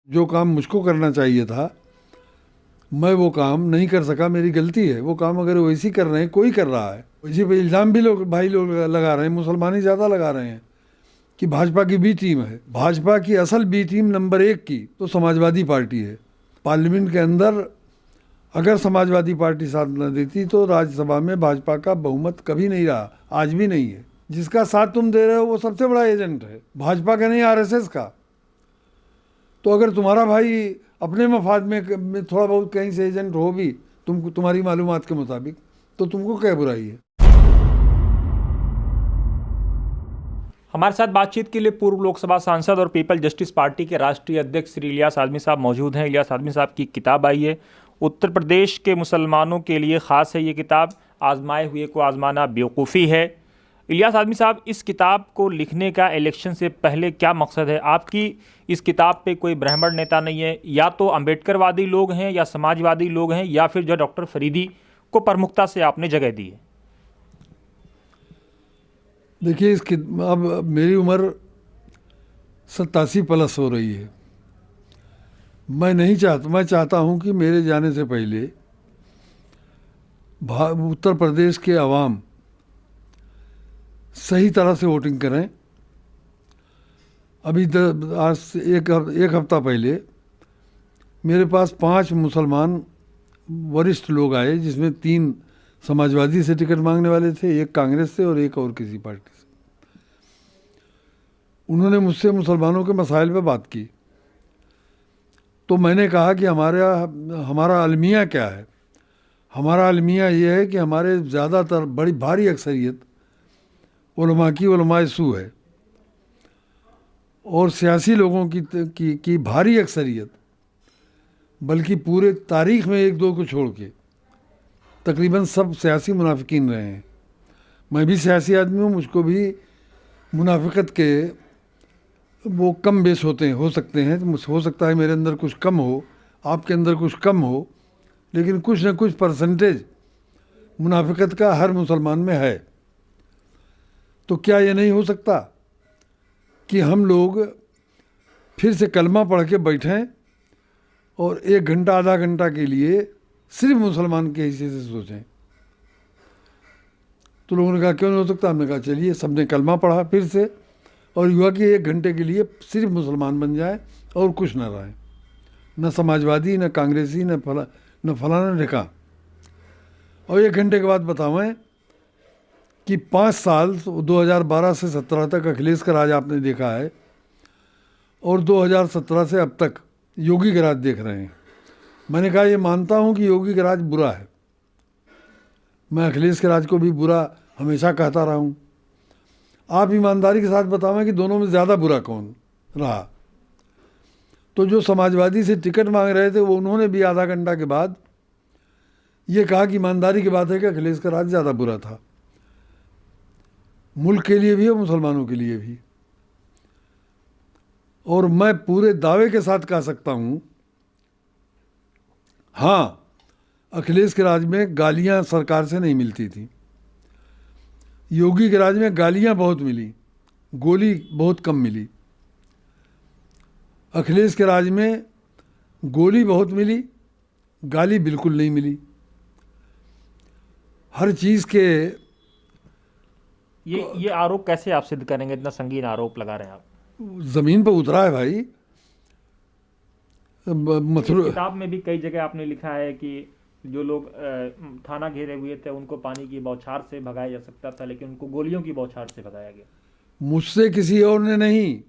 जो काम मुझको करना चाहिए था मैं वो काम नहीं कर सका, मेरी गलती है। वो काम अगर वैसे कर रहे हैं, कोई कर रहा है, इसी पे इल्ज़ाम भी लोग लगा रहे हैं, मुसलमान ही ज़्यादा लगा रहे हैं कि भाजपा की बी टीम है। भाजपा की असल बी टीम नंबर 1 की तो समाजवादी पार्टी है। पार्लियामेंट के अंदर अगर समाजवादी पार्टी साथ न देती तो राज्यसभा में भाजपा का बहुमत कभी नहीं रहा, आज भी नहीं है। जिसका साथ तुम दे रहे हो वो सबसे बड़ा एजेंट है, भाजपा का नहीं, आरएसएस का। तो अगर तुम्हारा भाई अपने मफाद में थोड़ा बहुत कहीं से एजेंट हो भी, तुम्हारी मालूमात के मुताबिक, तो तुमको क्या बुराई है। हमारे साथ बातचीत के लिए पूर्व लोकसभा सांसद और पीपल जस्टिस पार्टी के राष्ट्रीय अध्यक्ष श्री इलियास आज़मी साहब मौजूद हैं। इलियास आज़मी साहब की किताब आई है, उत्तर प्रदेश के मुसलमानों के लिए ख़ास है ये किताब, आजमाए हुए को आजमाना बेवकूफ़ी है। इलियास आज़मी साहब, इस किताब को लिखने का इलेक्शन से पहले क्या मकसद है? आपकी इस किताब पे कोई ब्राह्मण नेता नहीं है, या तो अम्बेडकरवादी लोग हैं या समाजवादी लोग हैं, या फिर जो डॉक्टर फरीदी को प्रमुखता से आपने जगह दी है। देखिए, अब मेरी उम्र 87+ हो रही है। मैं चाहता हूँ कि मेरे जाने से पहले उत्तर प्रदेश के अवाम सही तरह से वोटिंग करें। अभी आज से एक हफ्ता पहले मेरे पास 5 मुसलमान वरिष्ठ लोग आए, जिसमें 3 समाजवादी से टिकट मांगने वाले थे, 1 कांग्रेस से और 1 और किसी पार्टी से। उन्होंने मुझसे मुसलमानों के मसाइल पर बात की। तो मैंने कहा कि हमारा अलमिया क्या है। हमारा अलमिया ये है कि हमारे ज़्यादातर बड़ी भारी अक्सरियत उलमा की उलमाए सू है, और सियासी लोगों की भारी अक्सरियत, बल्कि पूरे तारीख़ में 1-2 को छोड़ के तकरीबन सब सियासी मुनाफिकीन रहे हैं। मैं भी सियासी आदमी हूँ, मुझको भी मुनाफिकत के वो कम बेस होते हैं, हो सकते हैं। हो सकता है मेरे अंदर कुछ कम हो, आपके अंदर कुछ कम हो, लेकिन कुछ न कुछ परसेंटेज मुनाफिकत का हर मुसलमान में है। तो क्या ये नहीं हो सकता कि हम लोग फिर से कलमा पढ़ के बैठें और 1 घंटा आधा घंटा के लिए सिर्फ मुसलमान के हिस्से से सोचें? तो लोगों ने कहा क्यों नहीं हो सकता? हमने कहा चलिए, सबने कलमा पढ़ा फिर से, और युवा कि 1 घंटे के लिए सिर्फ मुसलमान बन जाए और कुछ न रहे, न समाजवादी, न कांग्रेसी, न फलाना ढिका। और 1 घंटे के बाद बतावें कि 5 साल 2012 से 17 तक अखिलेश का राज आपने देखा है, और 2017 से अब तक योगी का राज देख रहे हैं। मैंने कहा ये मानता हूँ कि योगी का राज बुरा है, मैं अखिलेश के राज को भी बुरा हमेशा कहता रहा हूँ। आप ईमानदारी के साथ बतावें कि दोनों में ज़्यादा बुरा कौन रहा। तो जो समाजवादी से टिकट मांग रहे थे, वो उन्होंने भी आधा घंटा के बाद ये कहा कि ईमानदारी की बात है कि अखिलेश का राज ज़्यादा बुरा था, मुल्क के लिए भी और मुसलमानों के लिए भी। और मैं पूरे दावे के साथ कह सकता हूँ, हाँ, अखिलेश के राज में गालियाँ सरकार से नहीं मिलती थी, योगी के राज में गालियाँ बहुत मिली, गोली बहुत कम मिली। अखिलेश के राज में गोली बहुत मिली, गाली बिल्कुल नहीं मिली। हर चीज़ के ये आरोप कैसे आप सिद्ध करेंगे? इतना संगीन आरोप लगा रहे हैं आप। ज़मीन पर उतरा है भाई। किताब में भी कई जगह आपने लिखा है कि जो लोग थाना घेरे हुए थे उनको पानी की बौछार से भगाया जा सकता था, लेकिन उनको गोलियों की बौछार से भगाया गया। मुझसे किसी और ने नहीं,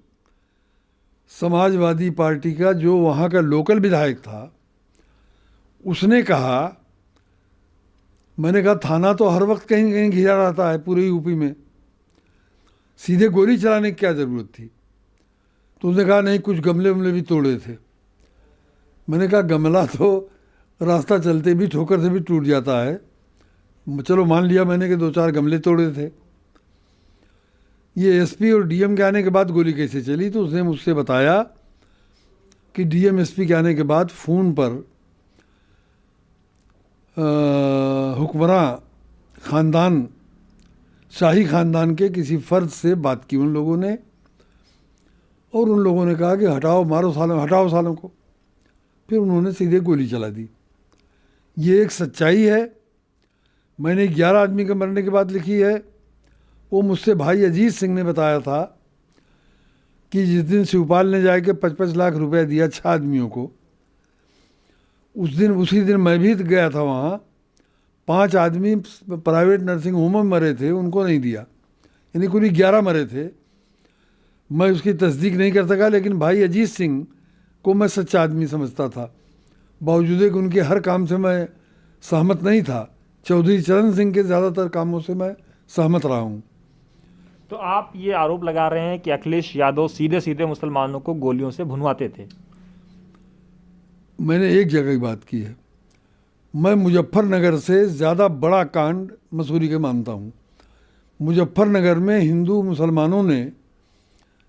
समाजवादी पार्टी का जो वहाँ का लोकल विधायक था उसने कहा। मैंने कहा थाना तो हर वक्त कहीं कहीं घिरा रहता है पूरे यूपी में, सीधे गोली चलाने की क्या ज़रूरत थी? तो उसने कहा नहीं, कुछ गमले वमले भी तोड़े थे। मैंने कहा गमला तो रास्ता चलते भी ठोकर से भी टूट जाता है, चलो मान लिया मैंने कि 2-4 गमले तोड़े थे। ये एसपी और डीएम के आने के बाद गोली कैसे चली? तो उसने मुझसे बताया कि डीएम एसपी के आने के बाद फ़ोन पर हुक्मरां ख़ानदान, शाही ख़ानदान के किसी फ़र्द से बात की उन लोगों ने, और उन लोगों ने कहा कि हटाओ, मारो सालों, हटाओ सालों को। फिर उन्होंने सीधे गोली चला दी। ये एक सच्चाई है। मैंने 11 आदमी के मरने की बात लिखी है। वो मुझसे भाई अजीत सिंह ने बताया था कि जिस दिन शिवपाल ने जाके 55 लाख रुपए दिया 6 आदमियों को, उसी दिन मैं भी गया था वहाँ। 5 आदमी प्राइवेट नर्सिंग होम में मरे थे, उनको नहीं दिया, यानी कुल 11 मरे थे। मैं उसकी तस्दीक नहीं कर सका, लेकिन भाई अजीत सिंह को मैं सच्चा आदमी समझता था, बावजूद कि उनके हर काम से मैं सहमत नहीं था। चौधरी चरण सिंह के ज़्यादातर कामों से मैं सहमत रहा हूँ। तो आप ये आरोप लगा रहे हैं कि अखिलेश यादव सीधे सीधे मुसलमानों को गोलियों से भुनवाते थे। मैंने एक जगह की बात की है। मैं मुजफ्फरनगर से ज़्यादा बड़ा कांड मसूरी के मानता हूँ। मुजफ्फरनगर में हिंदू मुसलमानों ने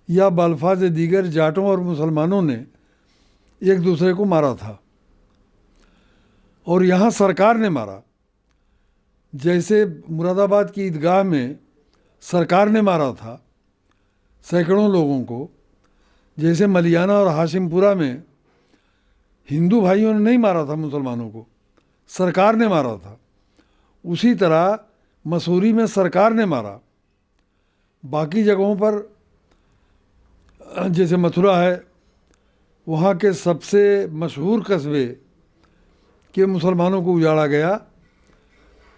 या बाल्फाज दीगर जाटों और मुसलमानों ने एक दूसरे को मारा था, और यहाँ सरकार ने मारा। जैसे मुरादाबाद की ईदगाह में सरकार ने मारा था सैकड़ों लोगों को, जैसे मलियाना और हाशिमपुरा में हिंदू भाइयों ने नहीं मारा था मुसलमानों को, सरकार ने मारा था, उसी तरह मसूरी में सरकार ने मारा। बाकी जगहों पर जैसे मथुरा है, वहाँ के सबसे मशहूर कस्बे के मुसलमानों को उजाड़ा गया,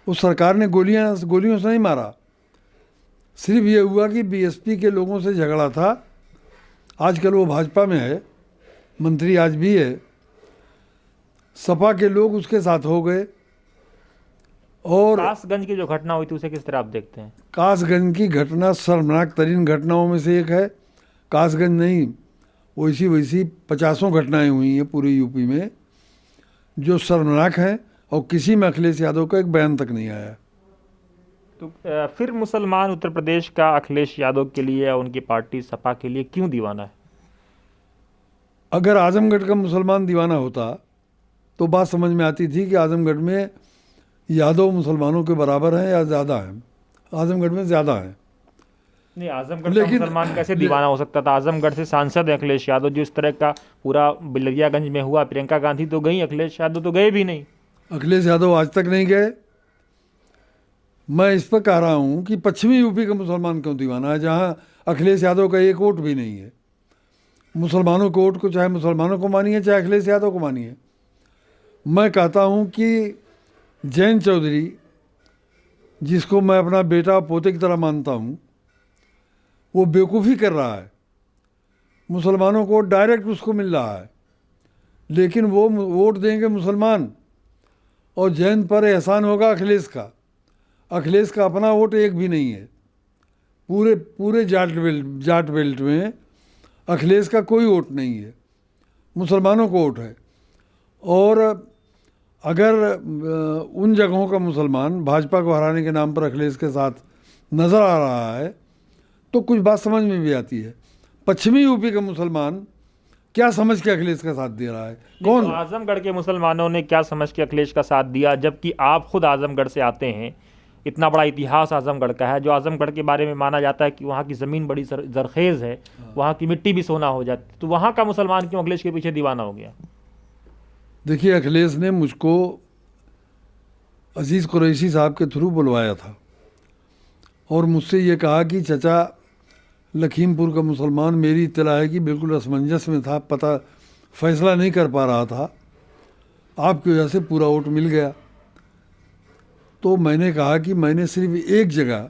उस सरकार ने गोलियों से नहीं मारा। सिर्फ ये हुआ कि बीएसपी के लोगों से झगड़ा था। आजकल वो भाजपा में है, मंत्री आज भी है। सपा के लोग उसके साथ हो गए। और कासगंज की जो घटना हुई थी उसे किस तरह आप देखते हैं? कासगंज की घटना शर्मनाक तरीन घटनाओं में से एक है। कासगंज नहीं, वैसी 50 घटनाएं हुई हैं पूरे यूपी में जो शर्मनाक हैं, और किसी में अखिलेश यादव का एक बयान तक नहीं आया। तो फिर मुसलमान उत्तर प्रदेश का अखिलेश यादव के लिए या उनकी पार्टी सपा के लिए क्यों दीवाना है? अगर आजमगढ़ का मुसलमान दीवाना होता तो बात समझ में आती थी कि आजमगढ़ में यादव मुसलमानों के बराबर हैं या ज़्यादा हैं। आजमगढ़ में ज़्यादा हैं। नहीं, आजमगढ़ का मुसलमान कैसे दीवाना हो सकता था? आजमगढ़ से सांसद है अखिलेश यादव। जो इस तरह का पूरा बिलरियागंज में हुआ, प्रियंका गांधी तो गई, अखिलेश यादव तो गए भी नहीं। अखिलेश यादव आज तक नहीं गए। मैं इस पर कह रहा हूँ कि पश्चिमी यूपी का मुसलमान क्यों दीवाना है, जहाँ अखिलेश यादव का एक वोट भी नहीं है। मुसलमानों के वोट को चाहे मुसलमानों को मानिए, चाहे अखिलेश यादव को मानिए। मैं कहता हूँ कि जैन चौधरी, जिसको मैं अपना बेटा पोते की तरह मानता हूँ, वो बेवकूफ़ी कर रहा है। मुसलमानों को डायरेक्ट उसको मिल रहा है, लेकिन वो वोट देंगे मुसलमान, और जैन पर एहसान होगा अखिलेश का। अखिलेश का अपना वोट एक भी नहीं है। पूरे जाट बेल्ट में अखिलेश का कोई वोट नहीं है, मुसलमानों को वोट है। और अगर उन जगहों का मुसलमान भाजपा को हराने के नाम पर अखिलेश के साथ नज़र आ रहा है तो कुछ बात समझ में भी आती है। पश्चिमी यूपी का मुसलमान क्या समझ के अखिलेश का साथ दे रहा है? कौन? तो आजमगढ़ के मुसलमानों ने क्या समझ के अखिलेश का साथ दिया, जबकि आप खुद आजमगढ़ से आते हैं? इतना बड़ा इतिहास आजमगढ़ का है, जो आजमगढ़ के बारे में माना जाता है कि वहाँ की ज़मीन बड़ी जरखेज़ है, वहाँ की मिट्टी भी सोना हो जाती, तो वहाँ का मुसलमान क्यों अखिलेश के पीछे दीवाना हो गया? देखिए, अखिलेश ने मुझको अजीज़ कुरैशी साहब के थ्रू बुलवाया था और मुझसे ये कहा कि चचा, लखीमपुर का मुसलमान, मेरी इत्तला है कि बिल्कुल असमंजस में था, पता फैसला नहीं कर पा रहा था, आपकी वजह से पूरा वोट मिल गया। तो मैंने कहा कि मैंने सिर्फ एक जगह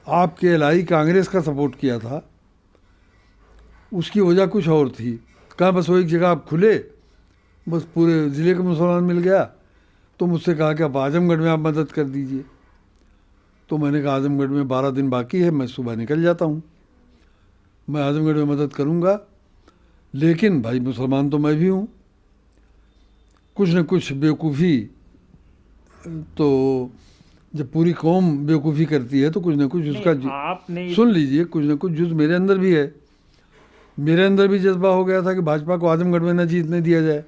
आपके एलआई कांग्रेस का सपोर्ट किया था, उसकी वजह कुछ और थी। कहा बस वो एक जगह आप खुले, बस पूरे ज़िले का मुसलमान मिल गया। तो मुझसे कहा कि आप आजमगढ़ में आप मदद कर दीजिए। तो मैंने कहा आजमगढ़ में 12 दिन बाकी है, मैं सुबह निकल जाता हूँ, मैं आजमगढ़ में मदद करूँगा, लेकिन भाई मुसलमान तो मैं भी हूँ, कुछ न कुछ बेवकूफ़ी, तो जब पूरी कौम बेवकूफ़ी करती है तो कुछ न कुछ उसका सुन लीजिए, कुछ न कुछ जुज़ मेरे अंदर भी है। मेरे अंदर भी जज्बा हो गया था कि भाजपा को आजमगढ़ में न जीतने दिया जाए।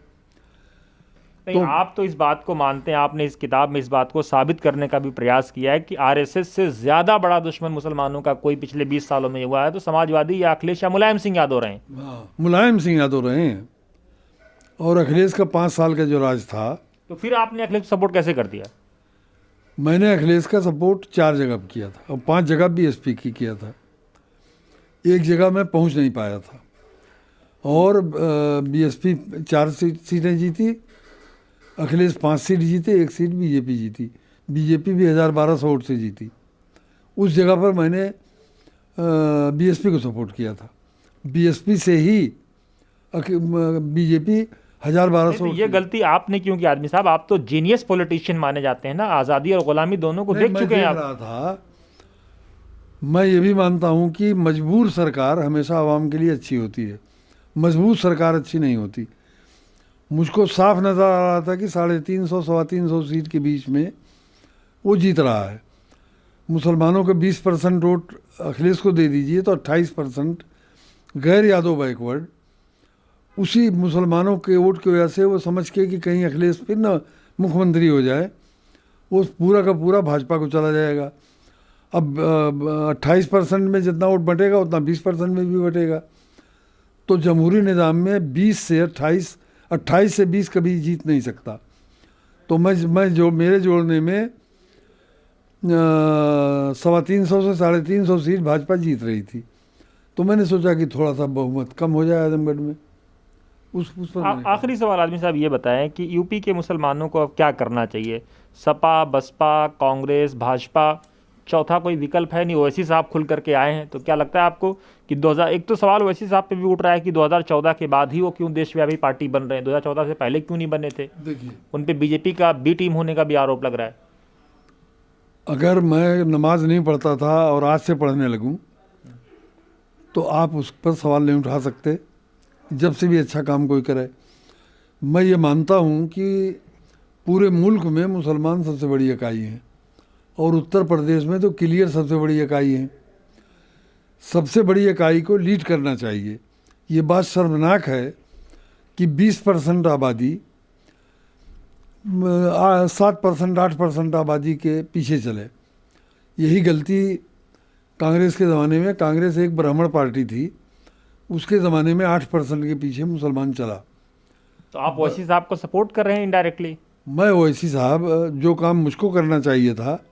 नहीं, आप तो इस बात को मानते हैं, आपने इस किताब में इस बात को साबित करने का भी प्रयास किया है कि आरएसएस से ज़्यादा बड़ा दुश्मन मुसलमानों का कोई पिछले 20 सालों में हुआ है तो समाजवादी या अखिलेश या मुलायम सिंह यादव रहे हैं। हाँ, मुलायम सिंह यादव रहे हैं। और अखिलेश का 5 साल का जो राज था, तो फिर आपने अखिलेश को सपोर्ट कैसे कर दिया? मैंने अखिलेश का सपोर्ट 4 जगह पे किया था और 5 जगह बीएसपी की किया था। एक जगह मैं पहुंच नहीं पाया था और बीएसपी 4 सीटें जीती, अखिलेश 5 सीट जीते, 1 सीट बीजेपी जीती। बीजेपी भी 1200 वोट से जीती। उस जगह पर मैंने बीएसपी को सपोर्ट किया था। बीएसपी से ही बीजेपी 1200 तो ये गलती आपने क्यों की आदमी साहब? आप तो जीनियस पॉलिटिशियन माने जाते हैं ना, आज़ादी और गुलामी दोनों को देख चुके हैं आप। रहा था, मैं ये भी मानता हूँ कि मजबूर सरकार हमेशा आवाम के लिए अच्छी होती है, मजबूत सरकार अच्छी नहीं होती। मुझको साफ नज़र आ रहा था कि 350 325 सीट के बीच में वो जीत रहा है। मुसलमानों के 20% वोट अखिलेश को दे दीजिए तो 28% गैर यादव बैकवर्ड, उसी मुसलमानों के वोट की वजह से वो समझ के कि कहीं अखिलेश फिर ना मुख्यमंत्री हो जाए, वो पूरा का पूरा भाजपा को चला जाएगा। अब 28% में जितना वोट बटेगा उतना 20% में भी बटेगा। तो जमहूरी निज़ाम में 20 से 28, 28 से 20 कभी जीत नहीं सकता। तो मैं जो मेरे जोड़ने में 350 से 350 सीट भाजपा जीत रही थी, तो मैंने सोचा कि थोड़ा सा बहुमत कम हो जाए आजमगढ़ में। उस पर आखिरी सवाल आदमी साहब ये बताएं कि यूपी के मुसलमानों को अब क्या करना चाहिए? सपा, बसपा, कांग्रेस, भाजपा, चौथा कोई विकल्प है नहीं? ओवैसी साहब खुल करके आए हैं, तो क्या लगता है आपको कि 2000, एक तो सवाल ओवैसी साहब पे भी उठ रहा है कि 2014 के बाद ही वो क्यों देशव्यापी पार्टी बन रहे हैं, 2014 से पहले क्यों नहीं बने थे? देखिए, उन पे बीजेपी का बी टीम होने का भी आरोप लग रहा है। अगर मैं नमाज नहीं पढ़ता था और आज से पढ़ने लगूं तो आप उस पर सवाल नहीं उठा सकते, जब से भी अच्छा काम कोई करे। मैं ये मानता हूँ कि पूरे मुल्क में मुसलमान सबसे बड़ी इकाई हैं और उत्तर प्रदेश में तो क्लियर सबसे बड़ी इकाई है। सबसे बड़ी इकाई को लीड करना चाहिए। ये बात शर्मनाक है कि 20% आबादी 7% 8% आबादी के पीछे चले। यही गलती कांग्रेस के ज़माने में, कांग्रेस एक ब्राह्मण पार्टी थी, उसके ज़माने में 8% के पीछे मुसलमान चला। तो आप ओवैसी साहब को सपोर्ट कर रहे हैं इनडायरेक्टली? मैं ओवैसी साहब, जो काम मुझको करना चाहिए था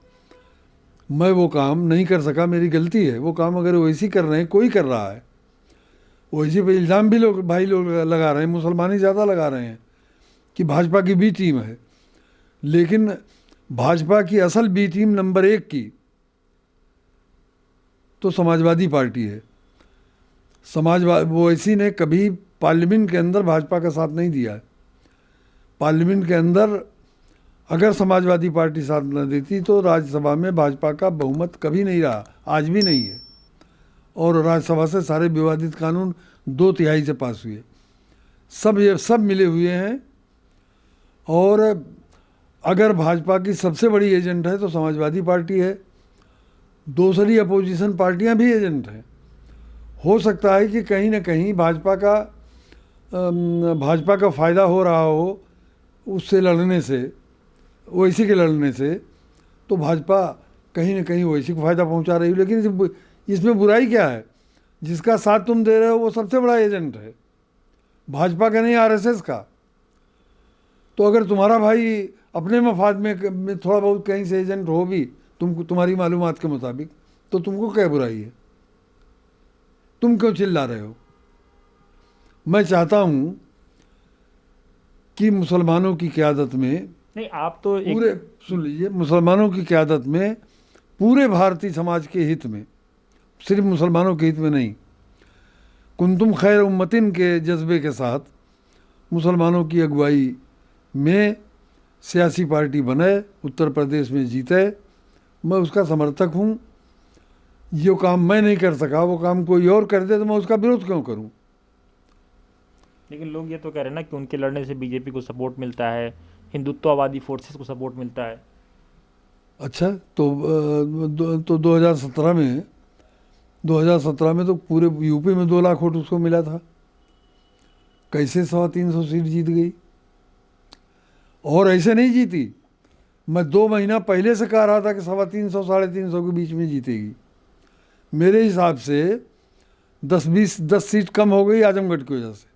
मैं वो काम नहीं कर सका, मेरी गलती है। वो काम अगर ओवैसी कर रहे हैं, कोई कर रहा है, ओवैसी पे इल्ज़ाम भी लोग लगा रहे हैं, मुसलमान ही ज़्यादा लगा रहे हैं कि भाजपा की बी टीम है। लेकिन भाजपा की असल बी टीम नंबर 1 की तो समाजवादी पार्टी है। ओवैसी ने कभी पार्लियामेंट के अंदर भाजपा का साथ नहीं दिया है। पार्लियामेंट के अंदर अगर समाजवादी पार्टी साथ न देती तो राज्यसभा में भाजपा का बहुमत कभी नहीं रहा, आज भी नहीं है। और राज्यसभा से सारे विवादित कानून 2/3 से पास हुए। ये सब मिले हुए हैं। और अगर भाजपा की सबसे बड़ी एजेंट है तो समाजवादी पार्टी है। दूसरी अपोजिशन पार्टियां भी एजेंट हैं। हो सकता है कि कहीं ना कहीं भाजपा का फ़ायदा हो रहा हो उससे लड़ने से, ओवैसी के लड़ने से, तो भाजपा कहीं ना कहीं ओवैसी को फ़ायदा पहुंचा रही है। लेकिन इसमें बुराई क्या है? जिसका साथ तुम दे रहे हो वो सबसे बड़ा एजेंट है, भाजपा का नहीं, आरएसएस का। तो अगर तुम्हारा भाई अपने मफाद में थोड़ा बहुत कहीं से एजेंट हो भी तुम्हारी मालूमात के मुताबिक, तो तुमको क्या बुराई है? तुम क्यों चिल्ला रहे हो? मैं चाहता हूं कि मुसलमानों की क़यादत में, नहीं आप तो पूरे सुन लीजिए, मुसलमानों की क़यादत में पूरे भारतीय समाज के हित में, सिर्फ मुसलमानों के हित में नहीं, कुंतुम खैर उम्मतिन के जज्बे के साथ मुसलमानों की अगुवाई में सियासी पार्टी बने, उत्तर प्रदेश में जीते, मैं उसका समर्थक हूँ। जो काम मैं नहीं कर सका वो काम कोई और कर दे तो मैं उसका विरोध क्यों करूँ? लेकिन लोग ये तो कह रहे हैं ना कि उनके लड़ने से बीजेपी को सपोर्ट मिलता है, हिंदुत्ववादी फोर्सेस को सपोर्ट मिलता है। अच्छा, तो 2017 में तो पूरे यूपी में 2 लाख वोट उसको मिला था। कैसे 350 सीट जीत गई? और ऐसे नहीं जीती। मैं 2 महीना पहले से कह रहा था कि 350 350 के बीच में जीतेगी। मेरे हिसाब से 10 सीट कम हो गई आजमगढ़ की वजह से।